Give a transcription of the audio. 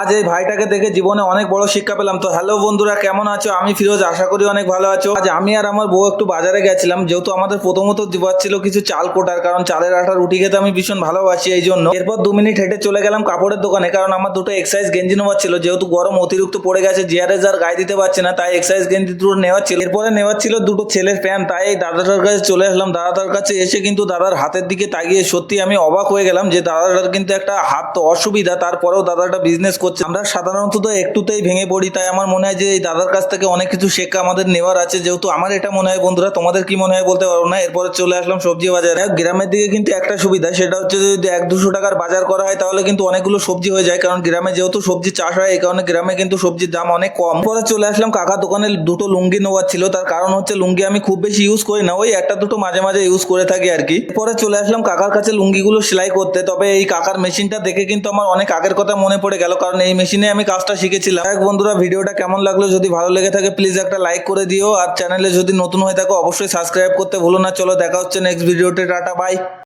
আজ এই ভাইটাকে দেখে জীবনে অনেক বড় শিক্ষা পেলাম। তো হ্যালো বন্ধুরা, কেমন আছো? আমি ফিরোজ, আশা করি অনেক ভালো আছো। আজ আমি আর আমার বউ একটু বাজারে গেছিলাম, যেহেতু আমাদের প্রথমত ছিল কিছু চাল কোটার, কারণ চালের আটা রুটি খেতে আমি ভীষণ ভালোবাসি এই জন্য। এরপর 2 মিনিট হেঁটে চলে গেলাম কাপড়ের দোকানে, কারণ আমার দুটো এক্সারসাইজ গেঞ্জি নেওয়ার ছিল, যেহেতু গরম অতিরিক্ত পড়ে গেছে, জিয়ারেজ আর গায়ে দিতে পারছে না, তাই এক্সারসাইজ গেঞ্জি দুটো নেওয়ার ছিল। এরপরে নেওয়ার ছিল দুটো ছেলের প্যান্ট, তাই এই দাদাটার কাছে চলে আসলাম। দাদাটার কাছে এসে কিন্তু দাদার হাতের দিকে তাকিয়ে সত্যি আমি অবাক হয়ে গেলাম যে দাদাটার কিন্তু একটা হাত তো অসুবিধা, তারপরেও দাদাটা বিজনেস করছে। আমরা সাধারণত তো একটুতেই ভেঙে পড়ি, তাই আমার মনে হয় যে এই দাদার কাছ থেকে অনেক কিছু শেখা আমাদের নেওয়ার আছে, যেহেতু আমার এটা মনে হয়। বন্ধুরা, তোমাদের কি মনে হয় বলতে পারো না। এরপরে চলে আসলাম সবজি বাজারে। গ্রামের দিকে কিন্তু একটা সুবিধা, সেটা হচ্ছে যদি 1-200 টাকার বাজার করা হয় তাহলে কিন্তু অনেকগুলো সবজি হয়ে যায়, কারণ গ্রামে যেহেতু সবজি চাষ হয়, এই কারণে গ্রামে কিন্তু সবজির দাম অনেক কম। পরে চলে আসলাম কাকার দোকানে, দুটো লুঙ্গি নেওয়ার ছিল। তার কারণ হচ্ছে লুঙ্গি আমি খুব বেশি ইউজ করি না, ওই একটা দুটো মাঝে মাঝে ইউজ করে থাকি আর কি। পরে চলে আসলাম কাকার কাছে লুঙ্গিগুলো সেলাই করতে। তবে এই কাকার মেশিনটা দেখে কিন্তু আমার অনেক আগের কথা মনে পড়ে গেল, কারণ এই মেশিনে আমি কাজটা শিখেছিলাম। বন্ধুরা, ভিডিওটা কেমন লাগলো? যদি ভালো লেগে থাকে প্লিজ একটা লাইক করে দিও, আর চ্যানেলে যদি নতুন হয়ে থাকো অবশ্যই সাবস্ক্রাইব করতে ভুলো না। চলো দেখা হচ্ছে নেক্সট ভিডিওতে, টাটা বাই।